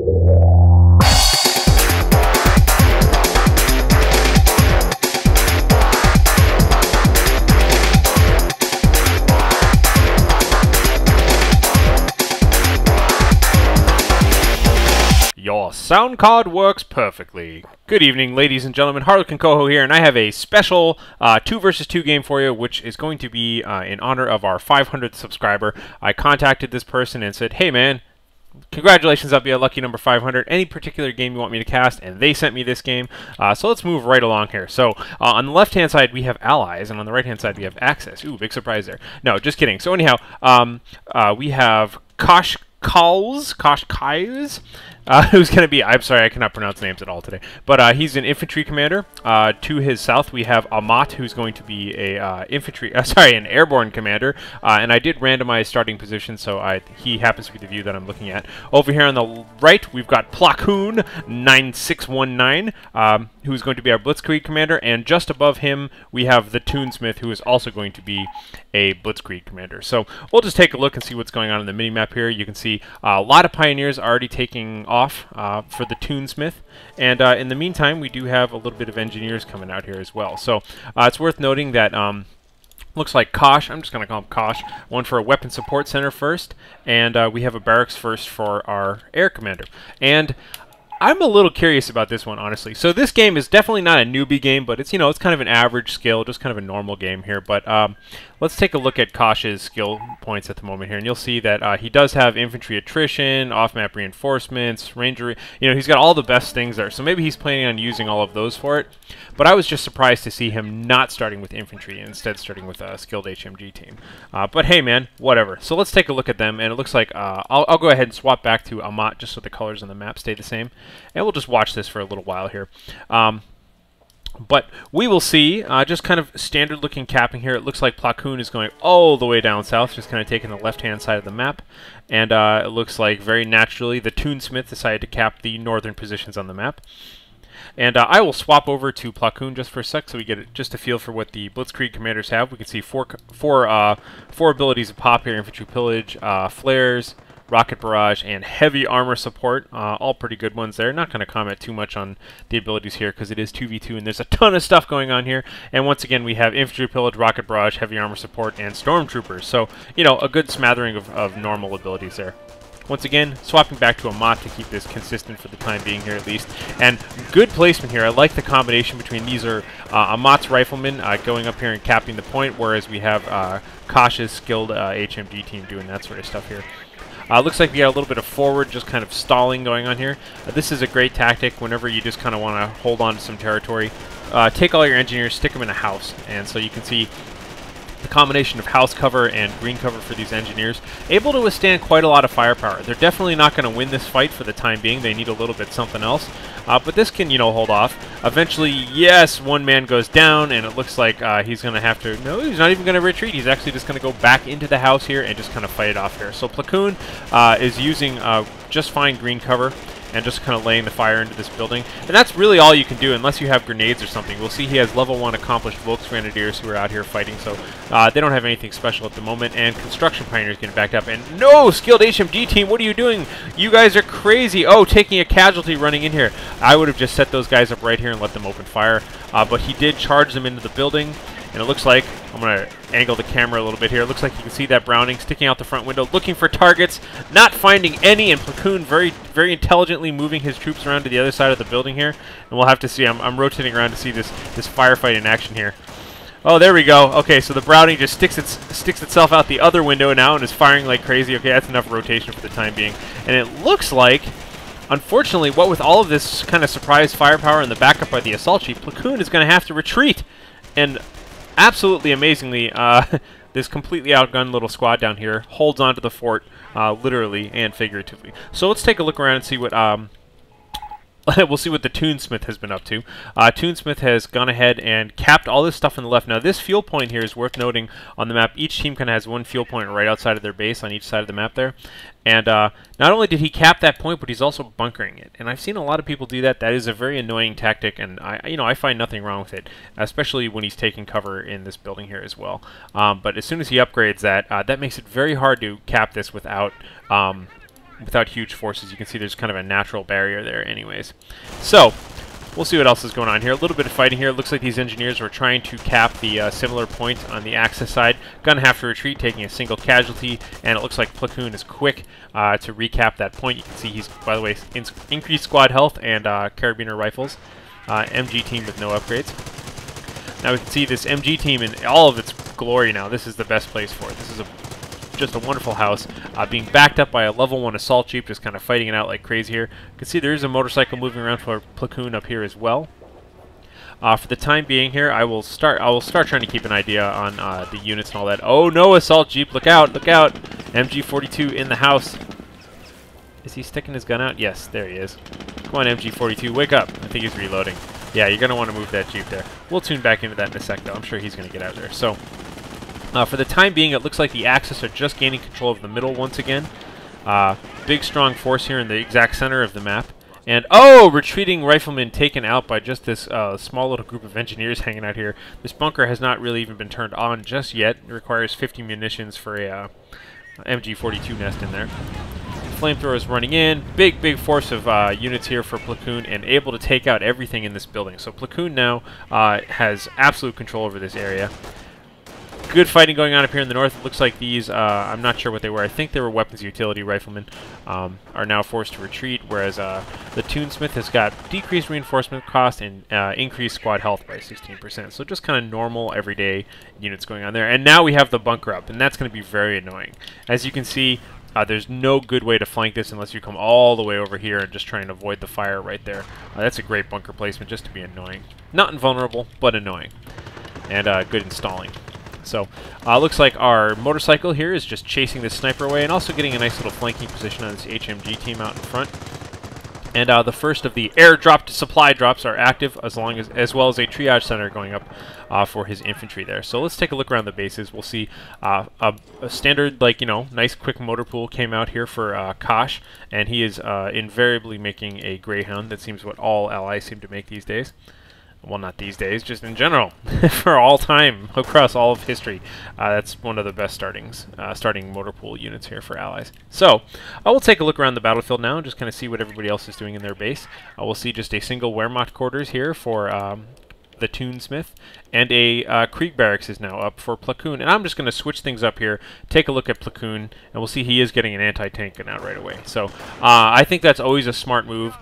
Your sound card works perfectly. Good evening, ladies and gentlemen. HarlequinCoHO here, and I have a special 2 versus 2 game for you, which is going to be in honor of our 500th subscriber. I contacted this person and said, hey man, congratulations, I'll be a lucky number 500. Any particular game you want me to cast? And they sent me this game. So let's move right along here. So on the left-hand side, we have allies, and on the right-hand side, we have access. Ooh, big surprise there. No, just kidding. So anyhow, we have Kosh Kais, who's going to be, I'm sorry, I cannot pronounce names at all today, but he's an infantry commander. To his south, we have Amat, who's going to be a an airborne commander, and I did randomize starting position, so he happens to be the view that I'm looking at. Over here on the right, we've got Platoon 9619, who's going to be our Blitzkrieg commander, and just above him, we have the Toonsmith, who is also going to be a Blitzkrieg commander. So we'll just take a look and see what's going on in the mini-map here. You can see a lot of Pioneers already taking off for the Toonsmith, and in the meantime, we do have a little bit of Engineers coming out here as well. So it's worth noting that looks like Kosh, I'm just going to call him Kosh, one for a weapon support center first, and we have a barracks first for our air commander. And I'm a little curious about this one, honestly. So this game is definitely not a newbie game, but it's, you know, it's kind of an average skill, just kind of a normal game here. But let's take a look at Kosh's skill points at the moment here, and you'll see that he does have infantry attrition, off-map reinforcements, ranger. You know, he's got all the best things there. So maybe he's planning on using all of those for it. But I was just surprised to see him not starting with infantry and instead starting with a skilled HMG team. But hey, man, whatever. So let's take a look at them, and it looks like I'll go ahead and swap back to Amat just so the colors on the map stay the same. And we'll just watch this for a little while here. But we will see, just kind of standard looking capping here. It looks like Platoon is going all the way down south, just kind of taking the left-hand side of the map. And it looks like very naturally the Toonsmith decided to cap the northern positions on the map. And I will swap over to Platoon just for a sec so we get just a feel for what the Blitzkrieg commanders have. We can see four abilities of pop here: infantry pillage, flares, rocket barrage, and heavy armor support. All pretty good ones there. Not going to comment too much on the abilities here because it is 2v2 and there's a ton of stuff going on here. And once again, we have infantry pillage, rocket barrage, heavy armor support, and stormtroopers. So, you know, a good smattering of normal abilities there. Once again, swapping back to Amat to keep this consistent for the time being here at least. And good placement here. I like the combination between these are Amat's riflemen going up here and capping the point, whereas we have Kosh's skilled HMG team doing that sort of stuff here. Looks like we got a little bit of forward, just kind of stalling going on here. This is a great tactic whenever you just kind of want to hold on to some territory. Take all your engineers, stick them in a house, and so you can see the combination of house cover and green cover for these engineers, able to withstand quite a lot of firepower. They're definitely not going to win this fight for the time being. They need a little bit something else. But this can, you know, hold off. Eventually, yes, one man goes down, and it looks like he's going to have to... No, he's not even going to retreat. He's actually just going to go back into the house here and just kind of fight it off here. So Platoon is using just fine green cover and just kind of laying the fire into this building. And that's really all you can do unless you have grenades or something. We'll see he has level 1 accomplished Volksgrenadiers who are out here fighting, so they don't have anything special at the moment. And Construction Pioneers getting backed up. And no! Skilled HMG team, what are you doing? You guys are crazy! Oh, taking a casualty running in here. I would have just set those guys up right here and let them open fire. But he did charge them into the building. And it looks like, I'm going to angle the camera a little bit here, it looks like you can see that Browning sticking out the front window, looking for targets, not finding any, and Platoon very, very intelligently moving his troops around to the other side of the building here. And we'll have to see, I'm rotating around to see this firefight in action here. Oh, there we go. Okay, so the Browning just sticks itself out the other window now and is firing like crazy. Okay, that's enough rotation for the time being. And it looks like, unfortunately, what with all of this kind of surprise firepower and the backup by the assault chief, Platoon is going to have to retreat. And absolutely amazingly, this completely outgunned little squad down here holds onto the fort, literally and figuratively. So let's take a look around and see what we'll see what the Toonsmith has been up to. Toonsmith has gone ahead and capped all this stuff on the left. Now, this fuel point here is worth noting on the map. Each team kind of has one fuel point right outside of their base on each side of the map there. And not only did he cap that point, but he's also bunkering it. And I've seen a lot of people do that. That is a very annoying tactic, and I find nothing wrong with it, especially when he's taking cover in this building here as well. But as soon as he upgrades that, that makes it very hard to cap this without without huge forces. You can see there's kind of a natural barrier there anyways. So we'll see what else is going on here. A little bit of fighting here. It looks like these engineers were trying to cap the similar point on the Axis side. Gonna have to retreat, taking a single casualty, and it looks like Platoon is quick to recap that point. You can see he's, by the way, increased squad health and carabiner rifles. MG team with no upgrades. Now we can see this MG team in all of its glory now. This is the best place for it. This is just a wonderful house, being backed up by a level 1 assault jeep, just kind of fighting it out like crazy here. You can see there is a motorcycle moving around for Platoon up here as well. For the time being here, I will start trying to keep an idea on the units and all that. Oh no, assault jeep! Look out! Look out! MG42 in the house. Is he sticking his gun out? Yes, there he is. Come on, MG42, wake up! I think he's reloading. Yeah, you're gonna want to move that jeep there. We'll tune back into that in a sec, though. I'm sure he's gonna get out of there. So. For the time being, it looks like the Axis are just gaining control of the middle once again. Big, strong force here in the exact center of the map. And, oh! Retreating riflemen taken out by just this small little group of engineers hanging out here. This bunker has not really even been turned on just yet. It requires 50 munitions for a MG42 nest in there. Flamethrowers running in. Big, big force of units here for Platoon and able to take out everything in this building. So Platoon now has absolute control over this area. Good fighting going on up here in the north. It looks like these, I'm not sure what they were. I think they were weapons utility riflemen, are now forced to retreat, whereas the Toonsmith has got decreased reinforcement cost and increased squad health by 16%. So just kind of normal, everyday units going on there. And now we have the bunker up, and that's going to be very annoying. As you can see, there's no good way to flank this unless you come all the way over here and just try and avoid the fire right there. That's a great bunker placement just to be annoying. Not invulnerable, but annoying. And good installing. So, looks like our motorcycle here is just chasing this sniper away and also getting a nice little flanking position on this HMG team out in front. And the first of the airdrop supply drops are active, as well as a triage center going up for his infantry there. So let's take a look around the bases. We'll see a standard, like, you know, nice quick motor pool came out here for Kosh, and he is invariably making a Greyhound. That seems what all allies seem to make these days. Well, not these days, just in general, for all time, across all of history. That's one of the best starting motor pool units here for allies. So, I will take a look around the battlefield now and just kind of see what everybody else is doing in their base. We'll see just a single Wehrmacht quarters here for the Toonsmith, and a Krieg barracks is now up for Platoon. And I'm just going to switch things up here, take a look at Platoon, and we'll see he is getting an anti-tank gun out right away. So, I think that's always a smart move.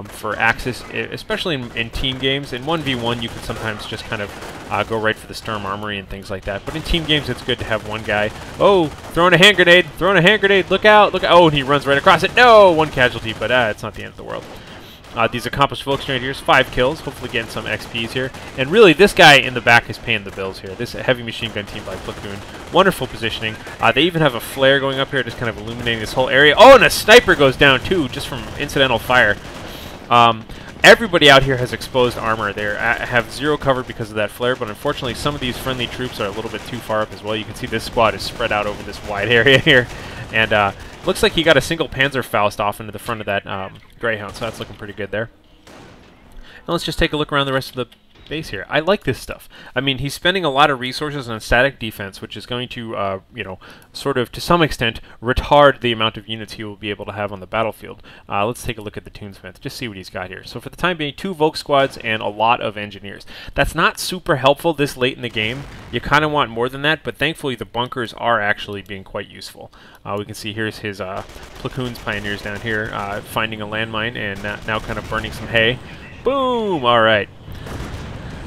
For Axis, especially in team games. In 1v1, you can sometimes just kind of go right for the Sturm Armory and things like that. But in team games, it's good to have one guy. Oh, throwing a hand grenade! Throwing a hand grenade! Look out! Look out! Oh, and he runs right across it. No! One casualty, but it's not the end of the world. These accomplished Volksgrenadiers, 5 kills, hopefully getting some XPs here. And really, this guy in the back is paying the bills here. This heavy machine gun team by Platoon. Wonderful positioning. They even have a flare going up here, just kind of illuminating this whole area. Oh, and a sniper goes down, too, just from incidental fire. Everybody out here has exposed armor. They have zero cover because of that flare, but unfortunately some of these friendly troops are a little bit too far up as well. You can see this squad is spread out over this wide area here. And looks like he got a single Panzerfaust off into the front of that Greyhound, so that's looking pretty good there. Now let's just take a look around the rest of the base here. I like this stuff. I mean, he's spending a lot of resources on static defense, which is going to, you know, sort of, to some extent, retard the amount of units he will be able to have on the battlefield. Let's take a look at the Toonsmith, just see what he's got here. So for the time being, 2 Volk squads and a lot of engineers. That's not super helpful this late in the game. You kind of want more than that, but thankfully the bunkers are actually being quite useful. We can see here's his Platoon's Pioneers down here, finding a landmine and now kind of burning some hay. Boom! Alright.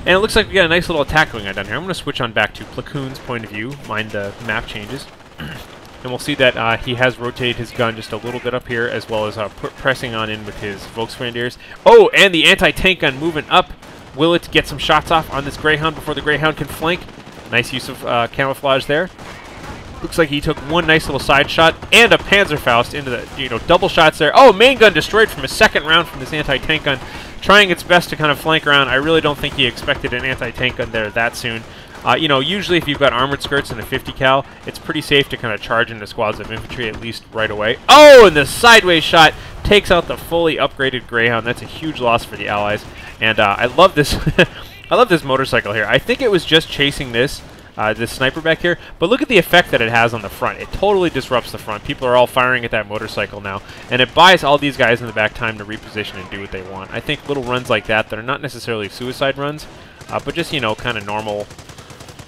And it looks like we got a nice little attack going on down here. I'm going to switch on back to Platoon's point of view, mind the map changes. And we'll see that he has rotated his gun just a little bit up here, as well as pressing on in with his Volksgrenadiers. Oh, and the anti-tank gun moving up. Will it get some shots off on this Greyhound before the Greyhound can flank? Nice use of camouflage there. Looks like he took one nice little side shot and a Panzerfaust into the, you know, double shots there. Oh, main gun destroyed from a second round from this anti-tank gun. Trying its best to kind of flank around. I really don't think he expected an anti-tank gun there that soon. You know, usually if you've got armored skirts and a 50 cal, it's pretty safe to kind of charge into squads of infantry at least right away. Oh, and the sideways shot takes out the fully upgraded Greyhound. That's a huge loss for the Allies. And I love this. I love this motorcycle here. I think it was just chasing this this sniper back here. But look at the effect that it has on the front. It totally disrupts the front. People are all firing at that motorcycle now, and it buys all these guys in the back time to reposition and do what they want. I think little runs like that are not necessarily suicide runs, but just, you know, kind of normal,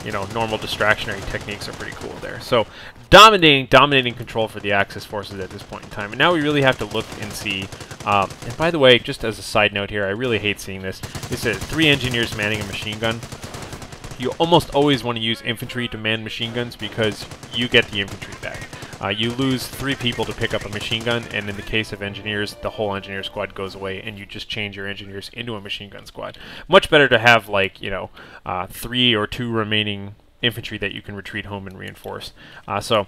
you know, normal distractionary techniques are pretty cool there. So dominating control for the Axis forces at this point in time. And now we really have to look and see, and by the way, just as a side note here, I really hate seeing this. This is 3 engineers manning a machine gun. You almost always want to use infantry to man machine guns because you get the infantry back. You lose 3 people to pick up a machine gun, and in the case of engineers, the whole engineer squad goes away, and you just change your engineers into a machine gun squad. Much better to have, like, you know, 3 or 2 remaining infantry that you can retreat home and reinforce. So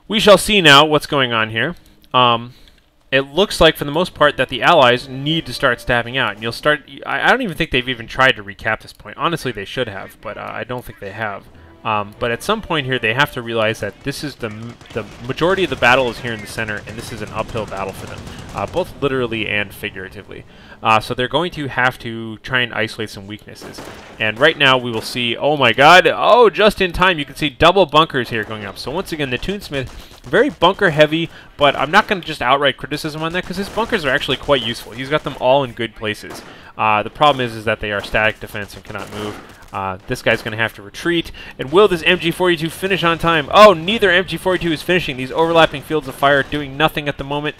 we shall see now what's going on here. It looks like, for the most part, that the Allies need to start stabbing out. And you'll start... I don't even think they've even tried to recap this point. Honestly, they should have, but I don't think they have. But at some point here, they have to realize that this is the majority of the battle is here in the center, and this is an uphill battle for them, both literally and figuratively. So they're going to have to try and isolate some weaknesses. And right now, we will see, oh my god, oh, just in time, you can see double bunkers here going up. So once again, the Toonsmith, very bunker heavy, but I'm not going to just outright criticism on that, because his bunkers are actually quite useful. He's got them all in good places. The problem is that they are static defense and cannot move. This guy's going to have to retreat. And will this MG42 finish on time? Oh, neither MG42 is finishing. These overlapping fields of fire doing nothing at the moment.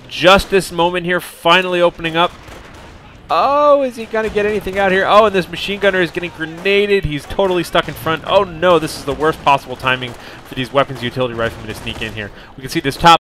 Just this moment here, finally opening up. Oh, is he going to get anything out here? Oh, and this machine gunner is getting grenaded. He's totally stuck in front. Oh, no, this is the worst possible timing for these weapons utility riflemen to sneak in here. We can see this top